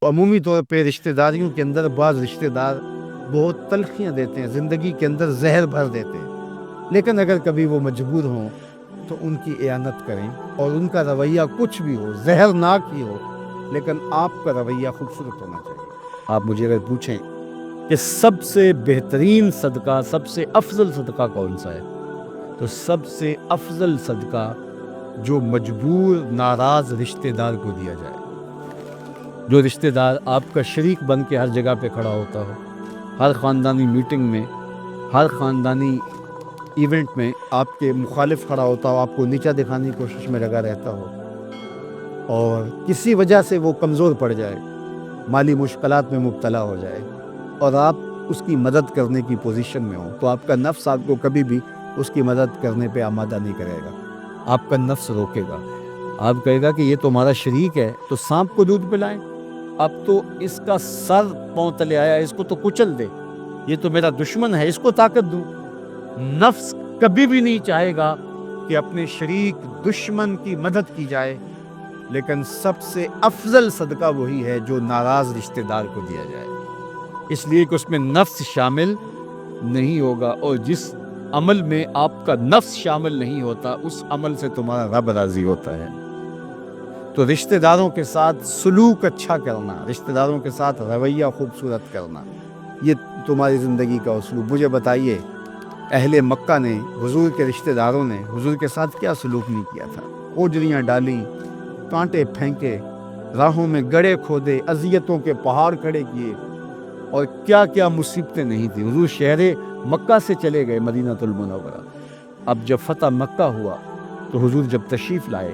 عمومی طور پہ رشتہ داریوں کے اندر بعض رشتہ دار بہت تلخیاں دیتے ہیں، زندگی کے اندر زہر بھر دیتے ہیں، لیکن اگر کبھی وہ مجبور ہوں تو ان کی اعانت کریں، اور ان کا رویہ کچھ بھی ہو، زہرناک ہی ہو، لیکن آپ کا رویہ خوبصورت ہونا چاہیے۔ آپ مجھے اگر پوچھیں کہ سب سے بہترین صدقہ، سب سے افضل صدقہ کون سا ہے، تو سب سے افضل صدقہ جو مجبور ناراض رشتہ دار کو دیا جائے، جو رشتہ دار آپ کا شریک بن کے ہر جگہ پہ کھڑا ہوتا ہو، ہر خاندانی میٹنگ میں، ہر خاندانی ایونٹ میں آپ کے مخالف کھڑا ہوتا ہو، آپ کو نیچا دکھانے کی کوشش میں لگا رہتا ہو، اور کسی وجہ سے وہ کمزور پڑ جائے، مالی مشکلات میں مبتلا ہو جائے، اور آپ اس کی مدد کرنے کی پوزیشن میں ہوں، تو آپ کا نفس آپ کو کبھی بھی اس کی مدد کرنے پہ آمادہ نہیں کرے گا۔ آپ کا نفس روکے گا، آپ کہے گا کہ یہ تو ہمارا شریک ہے، تو سانپ کو دودھ پلائیں، اب تو اس کا سر پاؤں تلے آیا، اس کو تو کچل دے، یہ تو میرا دشمن ہے، اس کو طاقت دوں۔ نفس کبھی بھی نہیں چاہے گا کہ اپنے شریک دشمن کی مدد کی جائے، لیکن سب سے افضل صدقہ وہی ہے جو ناراض رشتہ دار کو دیا جائے، اس لیے کہ اس میں نفس شامل نہیں ہوگا، اور جس عمل میں آپ کا نفس شامل نہیں ہوتا، اس عمل سے تمہارا رب راضی ہوتا ہے۔ تو رشتہ داروں کے ساتھ سلوک اچھا کرنا، رشتہ داروں کے ساتھ رویہ خوبصورت کرنا، یہ تمہاری زندگی کا اسلوب۔ مجھے بتائیے، اہل مکہ نے، حضور کے رشتہ داروں نے حضور کے ساتھ کیا سلوک نہیں کیا تھا؟ اوجریاں ڈالیں، کانٹے پھینکے، راہوں میں گڑھے کھودے، اذیتوں کے پہاڑ کھڑے کیے، اور کیا کیا مصیبتیں نہیں تھیں۔ حضور شہر مکہ سے چلے گئے مدینہ المنورہ۔ اب جب فتح مکہ ہوا تو حضور جب تشریف لائے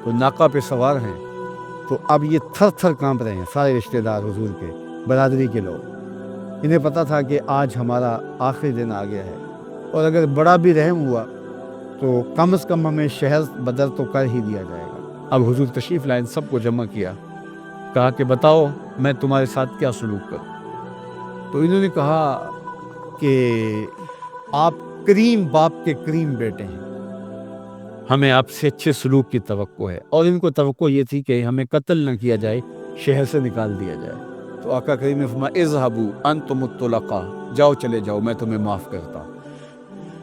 تو ناقہ پہ سوار ہیں، تو اب یہ تھر تھر کانپ رہے ہیں سارے رشتہ دار حضور کے، برادری کے لوگ۔ انہیں پتہ تھا کہ آج ہمارا آخری دن آ گیا ہے، اور اگر بڑا بھی رحم ہوا تو کم از کم ہمیں شہر بدر تو کر ہی دیا جائے گا۔ اب حضور تشریف لائے، سب کو جمع کیا، کہا کہ بتاؤ میں تمہارے ساتھ کیا سلوک کروں؟ تو انہوں نے کہا کہ آپ کریم باپ کے کریم بیٹے ہیں، ہمیں آپ سے اچھے سلوک کی توقع ہے، اور ان کو توقع یہ تھی کہ ہمیں قتل نہ کیا جائے، شہر سے نکال دیا جائے۔ تو آقا کریم نے فرمایا اذهبوا انتم الطلقاء، جاؤ چلے جاؤ، میں تمہیں معاف کرتا ہوں۔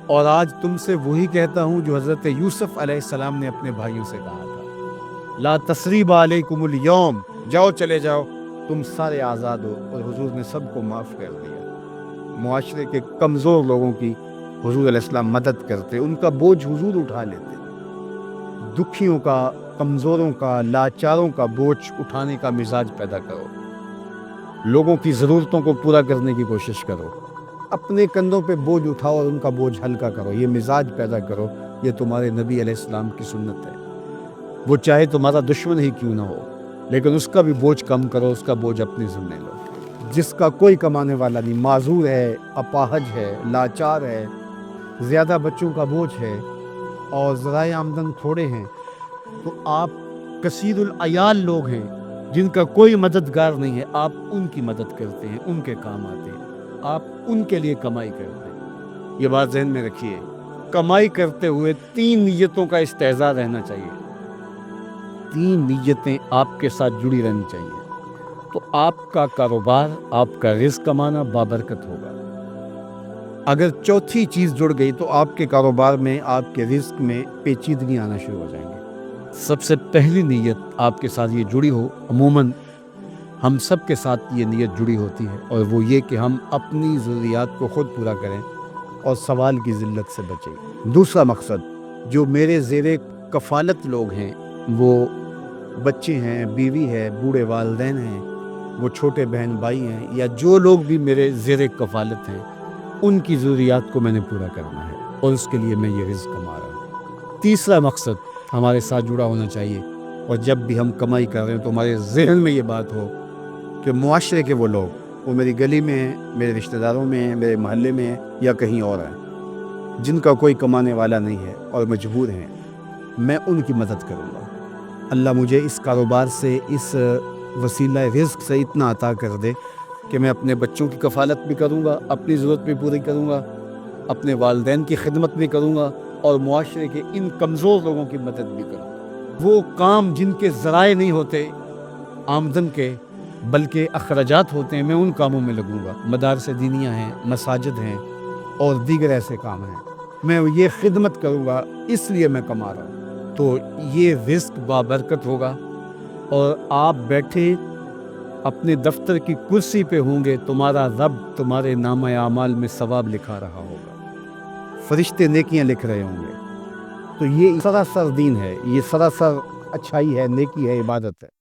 اور آج تم سے وہی کہتا ہوں جو حضرت یوسف علیہ السلام نے اپنے بھائیوں سے کہا تھا، لا تثریب علیکم اليوم، جاؤ چلے جاؤ، تم سارے آزاد ہو۔ اور حضور نے سب کو معاف کر دیا۔ معاشرے کے کمزور لوگوں کی حضور علیہ السلام مدد کرتے، ان کا بوجھ حضور اٹھا لیتے۔ دکھیوں کا، کمزوروں کا، لاچاروں کا بوجھ اٹھانے کا مزاج پیدا کرو، لوگوں کی ضرورتوں کو پورا کرنے کی کوشش کرو، اپنے کندھوں پہ بوجھ اٹھاؤ اور ان کا بوجھ ہلکا کرو، یہ مزاج پیدا کرو۔ یہ تمہارے نبی علیہ السلام کی سنت ہے۔ وہ چاہے تمہارا دشمن ہی کیوں نہ ہو، لیکن اس کا بھی بوجھ کم کرو، اس کا بوجھ اپنے ذمہ لو۔ جس کا کوئی کمانے والا نہیں، معذور ہے، اپاہج ہے، لاچار ہے، زیادہ بچوں کا بوجھ ہے، اور ذرائع آمدن تھوڑے ہیں، تو آپ کثیر العیال لوگ ہیں جن کا کوئی مددگار نہیں ہے، آپ ان کی مدد کرتے ہیں، ان کے کام آتے ہیں، آپ ان کے لیے کمائی کرتے ہیں۔ یہ بات ذہن میں رکھیے، کمائی کرتے ہوئے 3 نیتوں کا استحضار رہنا چاہیے، 3 نیتیں آپ کے ساتھ جڑی رہنی چاہیے، تو آپ کا کاروبار، آپ کا رزق کمانا بابرکت ہوگا۔ اگر چوتھی چیز جڑ گئی تو آپ کے کاروبار میں، آپ کے رزق میں پیچیدگی آنا شروع ہو جائیں گے۔ سب سے پہلی نیت آپ کے ساتھ یہ جڑی ہو، عموماً ہم سب کے ساتھ یہ نیت جڑی ہوتی ہے، اور وہ یہ کہ ہم اپنی ضروریات کو خود پورا کریں اور سوال کی ذلت سے بچیں۔ دوسرا مقصد، جو میرے زیر کفالت لوگ ہیں، وہ بچے ہیں، بیوی ہے، بوڑھے والدین ہیں، وہ چھوٹے بہن بھائی ہیں، یا جو لوگ بھی میرے زیر کفالت ہیں، ان کی ضروریات کو میں نے پورا کرنا ہے، اور اس کے لیے میں یہ رزق کما رہا ہوں۔ تیسرا مقصد ہمارے ساتھ جڑا ہونا چاہیے، اور جب بھی ہم کمائی کر رہے ہیں تو ہمارے ذہن میں یہ بات ہو کہ معاشرے کے وہ لوگ، وہ میری گلی میں ہیں، میرے رشتہ داروں میں ہیں، میرے محلے میں ہیں، یا کہیں اور ہیں، جن کا کوئی کمانے والا نہیں ہے اور مجبور ہیں، میں ان کی مدد کروں گا۔ اللہ مجھے اس کاروبار سے، اس وسیلہ رزق سے اتنا عطا کر دے کہ میں اپنے بچوں کی کفالت بھی کروں گا، اپنی ضرورت بھی پوری کروں گا، اپنے والدین کی خدمت بھی کروں گا، اور معاشرے کے ان کمزور لوگوں کی مدد بھی کروں گا۔ وہ کام جن کے ذرائع نہیں ہوتے آمدن کے، بلکہ اخراجات ہوتے ہیں میں ان کاموں میں لگوں گا، مدارس دینیہ ہیں، مساجد ہیں اور دیگر ایسے کام ہیں، میں یہ خدمت کروں گا، اس لیے میں کما رہا ہوں۔ تو یہ رزق بابرکت ہوگا، اور آپ بیٹھے اپنے دفتر کی کرسی پہ ہوں گے، تمہارا رب تمہارے نامہ اعمال میں ثواب لکھا رہا ہوگا، فرشتے نیکیاں لکھ رہے ہوں گے۔ تو یہ سراسر دین ہے، یہ سراسر اچھائی ہے، نیکی ہے، عبادت ہے۔